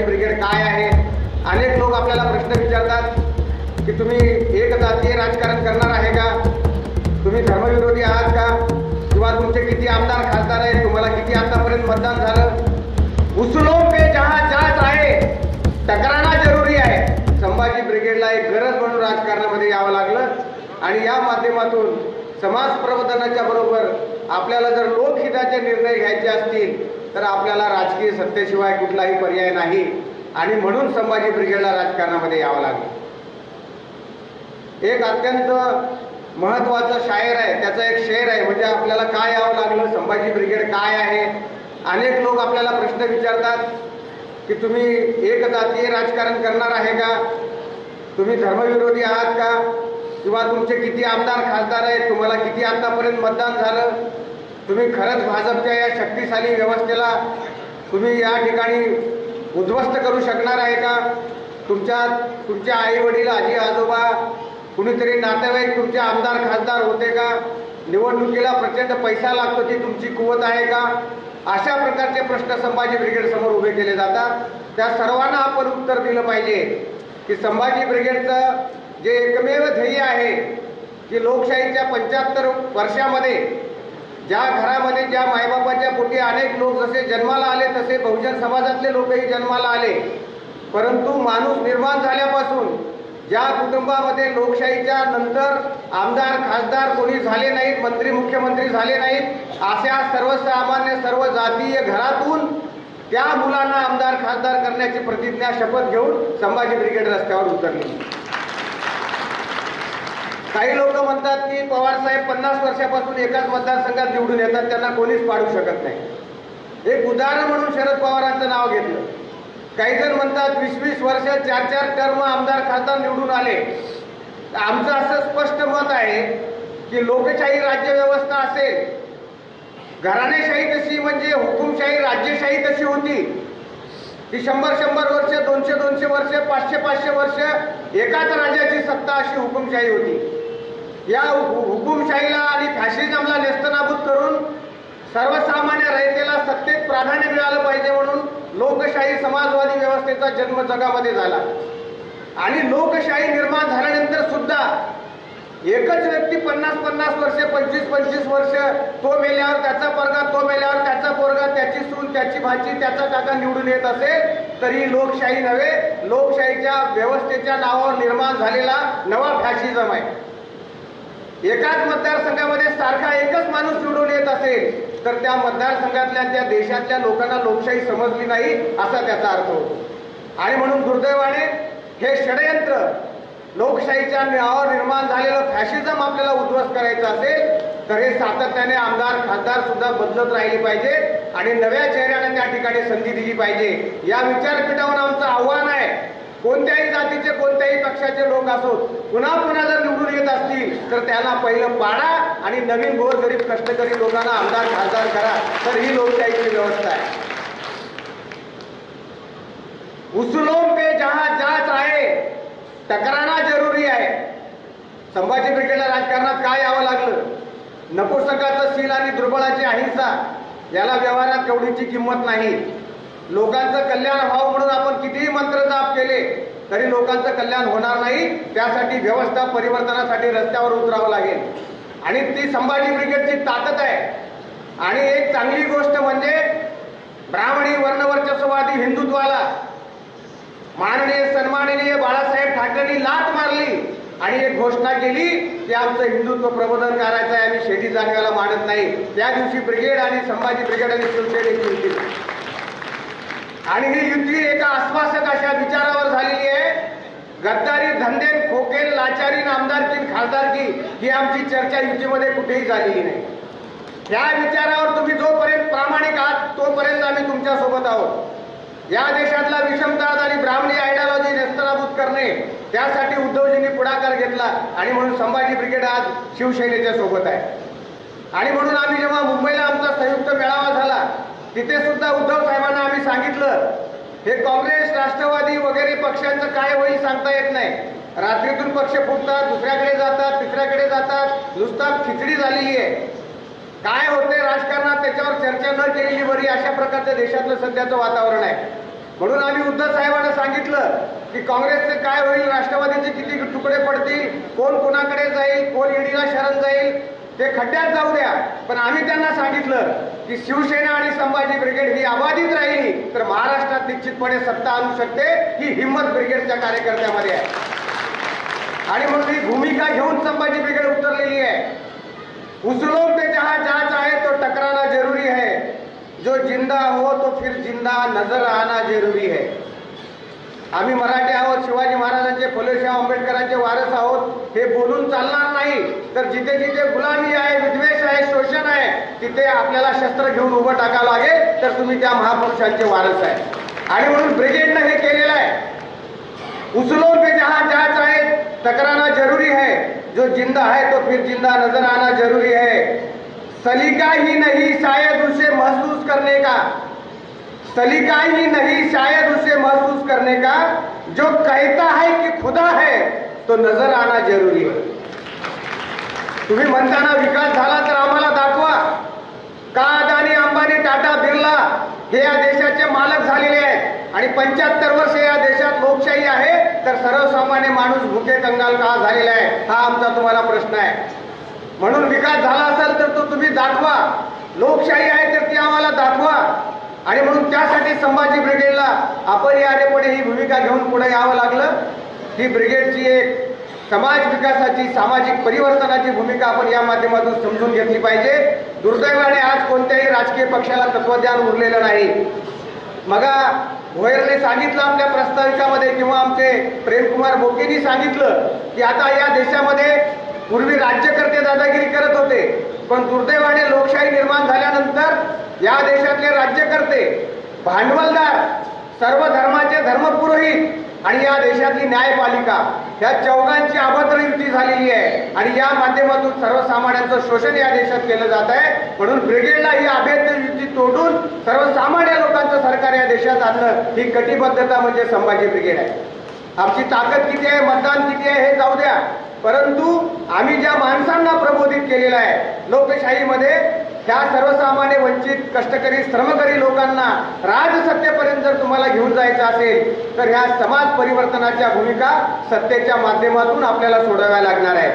Sambhaji brigade काय आहे। अनेक लोक आपल्याला प्रश्न विचारतात की तुम्ही एक जातीय राजकारण करणार आहे का, तुम्ही धर्मविरोधी आहात का, किंवा तुमचे किती आमदार खासदार आहेत, तुम्हाला किती आतापर्यंत मतदान झालं। उसूलों पे जहां जात आहे टकराना जरुरी आहे। संभाजी ब्रिगेडला एक गरज म्हणून राजकारणामध्ये यावं लागलं आणि या माध्यमातून समाज प्रबोधनाच्या बरोबर आपल्याला जर लोकहिताचे निर्णय घ्यायचे असतील तर आपल्याला राजकीय सत्तेशिवाय कुठलाही पर्याय नाही आणि म्हणून संभाजी ब्रिगेडला राजकारणामध्ये यावं लागलं। एक अत्यंत महत्त्वाचा शायर आहे, त्याचा एक शेर आहे, म्हणजे आपल्याला काय यावं लागलं, संभाजी ब्रिगेड काय आहे। अनेक लोक आपल्याला प्रश्न विचारतात की तुम्ही एक जातीय राजकारण करणार आहे का, तुम्ही धर्मविरोधी आहात का, किंवा तुमचे किती आमदार खासदार आहेत, तुम्हाला किती आतापर्यंत मतदान झालं। तुम्ही खरंच भाजपच्या या शक्तिशाली व्यवस्थेला तुम्ही या ठिकाणी उद्ध्वस्त करू शकणार आहे का, तुमचे आई वडील आजी आजोबा कुणीतरी नातेवाईक तुमचे आमदार खासदार होते का, निवडणुकीला प्रचंड पैसा लागतो ती तुमची कुवत आहे का। अशा प्रकारचे प्रश्न संभाजी ब्रिगेड समोर उभे केले जातात। त्या सर्वांना आपण उत्तर दिलं पाहिजे की संभाजी ब्रिगेडचं जे एकमेव ध्येय आहे की लोकशाहीच्या 75 वर्षामध्ये ज्या घरामध्ये ज्या मायबापाच्या पोटी अनेक लोक जसे जन्माला आले तसे बहुजन समाजातले लोकही जन्माला आले, परंतु माणूस निर्माण झाल्यापासून ज्या कुटुंबामध्ये लोकशाहीच्या नंतर आमदार खासदार कोणी झाले नाहीत, मंत्री मुख्यमंत्री झाले नाहीत, अशा सर्वसामान्य सर्व जातीय घरातून त्या मुलांना आमदार खासदार करण्याची प्रतिज्ञा शपथ घेऊन संभाजी ब्रिगेड रस्त्यावर उतरली। काही लोक म्हणतात की पवार साहेब 50 वर्षापासून एकाच मतदारसंघात निवडून येतात, त्यांना कोणीच पाडू शकत नाही। एक उदाहरण म्हणून शरद पवारांचं नाव घेतलं। काही जण म्हणतात 20-20 वर्ष 4-4 टर्म आमदार खासदार निवडून आले। आमचं असं स्पष्ट मत आहे की लोकशाही राज्यव्यवस्था असेल, घराणेशाही कशी म्हणजे हुकुमशाही राज्यशाही कशी होती ती 100-100 वर्ष 200-200 वर्ष 500-500 वर्ष एकाच राज्याची सत्ता अशी हुकुमशाही होती। या हुकुमशाहीला आणि फॅशिझमला नेस्तनाबूत करून सर्वसामान्य रयतेला सत्तेत प्राधान्य मिळालं पाहिजे म्हणून लोकशाही समाजवादी व्यवस्थेचा जन्म जगामध्ये झाला। आणि लोकशाही निर्माण झाल्यानंतर सुद्धा एकच व्यक्ती 50-50 वर्ष 25-25 वर्ष तो मेल्यावर त्याचा पोरगा, तो मेल्यावर त्याचा पोरगा, त्याची सून, त्याची भाची, त्याचा काका निवडून येत असेल तरी लोकशाही नव्हे, लोकशाहीच्या व्यवस्थेच्या नावावर निर्माण झालेला नवा फॅशिझम आहे। एकाच मतदारसंघामध्ये सारखा एकच माणूस निवडून येत असेल तर त्या मतदारसंघातल्या त्या देशातल्या लोकांना लोकशाही समजली नाही असा त्याचा अर्थ होतो। आणि म्हणून दुर्दैवाने हे षडयंत्र लोकशाहीच्या नावावर निर्माण झालेलं फॅशिझम आपल्याला उद्ध्वस्त करायचं असेल तर हे सातत्याने आमदार खासदार सुद्धा बदलत राहिले पाहिजे आणि नव्या चेहऱ्याने त्या ठिकाणी संधी दिली पाहिजे। या विचारपीठावर आमचं आव्हान आहे, कोणत्याही जातीचे कोणत्याही पक्षाचे लोक असोत, पुन्हा पुन्हा जर निवडून येत असतील तर त्यांना पहिलं पाडा आणि नवीन गोरगरीब कष्टकरी लोकांना आमदार खासदार करा, तर ही लोकशाहीची व्यवस्था आहे। उसूलों पे जहां जात आहे टकराना जरुरी आहे। संभाजी ब्रिगेडला राजकारणात काय यावं लागलं, नपुंसकाचं शील आणि दुर्बळाची अहिंसा याला व्यवहारात तेवढीची किंमत नाही। लोकांचं कल्याण व्हावं म्हणून आपण कितीही मंत्र जाप केले तरी लोकांचं कल्याण होणार नाही। त्यासाठी व्यवस्था परिवर्तनासाठी रस्त्यावर उतरावं लागेल आणि ती संभाजी ब्रिगेडची ताकद आहे। आणि एक चांगली गोष्ट म्हणजे ब्राह्मणी वर्णवर्चस्ववादी हिंदुत्वाला माननीय सन्माननीय बाळासाहेब ठाकरेंनी लाथ मारली आणि एक घोषणा केली की आमचं हिंदुत्व प्रबोधन करायचं आहे, आम्ही शेती जाणवायला मानत नाही। त्या दिवशी ब्रिगेड आणि संभाजी ब्रिगेड आणि शिवसेनेची युती आणि ही युती एका आश्वासक अशा विचारावर झालेली आहे। गद्दारी, धंदे, खोकेल, लाचारी, आमदारकी, खासदारकी ही आमची चर्चा युतीमध्ये कुठेही झालेली नाही। या विचारावर तुम्ही जोपर्यंत प्रामाणिक आहात तोपर्यंत आम्ही तुमच्या सोबत आहोत। या देशातला विषमतावाद आणि ब्राह्मणी आयडियोलॉजी नेस्तनाबूत करणे त्यासाठी उद्धवजींनी पुढाकार घेतला आणि म्हणून संभाजी ब्रिगेड आज शिवसेनेच्या सोबत आहे। आणि म्हणून आम्ही जेव्हा मुंबईला आमचा संयुक्त मेळावा झाला तिथे सुद्धा उद्धव साहेबांना आम्ही सांगितलं हे काँग्रेस राष्ट्रवादी वगैरे पक्षांचं काय होईल सांगता येत नाही। रात्रीतून पक्ष फुटतात, दुसऱ्याकडे जातात, तिसऱ्याकडे जातात, नुसता खिचडी झालेली आहे। काय होते राजकारणात त्याच्यावर चर्चा न केलेली बरी, अशा प्रकारचं देशातलं सध्याचं वातावरण आहे। म्हणून आम्ही उद्धव साहेबांना सांगितलं की काँग्रेसचे काय होईल, राष्ट्रवादीचे किती तुकडे पडतील, कोण कोणाकडे जाईल, कोण ईडीला शरण जाईल, ते खड्ड्यात जाऊ द्या, पण आम्ही त्यांना सांगितलं की शिवसेना आणि संभाजी ब्रिगेड ही अबाधित राहिली तर महाराष्ट्रात निश्चितपणे सत्ता आणू शकते, ही हिम्मत ब्रिगेडच्या कार्यकर्त्यामध्ये आहे. आणि म्हणून ही भूमिका घेऊन संभाजी ब्रिगेड उतरलेली आहे. उसूलों पे जहां जा चाहे तो टकराना जरूरी है, जो जिंदा हो तो फिर जिंदा नजर आना जरूरी है. आम्ही मराठी आहोत, शिवाजी महाराजांचे, फुलेशाह आंबेडकरांचे वारस आहोत, हे बोलून चालणार नाही. तर जिथे जिथे गुलामी आहे, विद्वेष आहे, शोषण आहे, तिथे आपल्याला शस्त्र घेऊन उभं टाकावं लागेल, तर तुम्ही त्या महापुरुषांचे वारस आहे. आणि म्हणून ब्रिगेडनं हे केलेलं आहे. उसूलों पे जहां जा चाहे टकराना जरूरी है, जो जिंदा है तो फिर जिंदा नजर आना जरूरी है. सलीका ही नहीं शायद उसे महसूस करने का, सलीका ही नहीं शायद उसे महसूस करने का, जो कहता है कि खुदा है तो नजर आना जरूरी है. तुम्ही म्हणताना विकास झाला तर आम्हाला दाखवा. का अदानी, अंबानी, टाटा, बिर्ला हे या देशाचे मालक झालेले आहेत आणि 75 वर्ष या देशात लोकशाही आहे, तर सर्वसामान्य माणूस भुके कंगाल का झालेला आहे, हा आमचा तुम्हाला प्रश्न आहे. म्हणून विकास झाला असेल तर तो तुम्ही दाखवा, लोकशाही आहे तर ती आम्हाला दाखवा. आणि म्हणून त्यासाठी संभाजी ब्रिगेडला अपरिहार्यपणे ही भूमिका घेऊन पुढे यावं लागलं. ही ब्रिगेडची एक समाज विकासाची, सामाजिक परिवर्तनाची भूमिका आपण या माध्यमातून समजून घेतली पाहिजे. दुर्दैवाने आज कोणत्याही राजकीय पक्षाला तत्वज्ञान उरलेलं नाही. मगा भोयरने सांगितलं आपल्या प्रस्ताविकामध्ये, किंवा आमचे प्रेमकुमार बोकेंनी सांगितलं की आता या देशामध्ये पूर्वी राज्यकर्ते दादागिरी करत होते, पण दुर्दैवाने लोकशाही निर्माण झाल्यानंतर या देशातले राज्यकर्ते, भांडवलदार, सर्व धर्माचे धर्मपुरोहित आणि या देशातली न्यायपालिका, ह्या चौघांची अभद्र युती झालेली आहे आणि या माध्यमातून सर्वसामान्यांचं शोषण या देशात केलं जात आहे. म्हणून ब्रिगेडला ही अभेद्य युती तोडून सर्वसामान्य लोकांचं सरकार या देशात आणणं, ही कटिबद्धता म्हणजे संभाजी ब्रिगेड आहे. आमची ताकद किती आहे, मतदान किती आहे हे जाऊ द्या, परंतु आम्ही ज्या माणसांना प्रबोधित केलेलं आहे लोकशाहीमध्ये, त्या सर्वसामान्य, वंचित, कष्टकरी, श्रमकरी लोकांना राजसत्तेपर्यंत जर तुम्हाला घेऊन जायचं असेल तर ह्या समाज परिवर्तनाच्या भूमिका सत्तेच्या माध्यमातून आपल्याला सोडवाव्या लागणार आहे.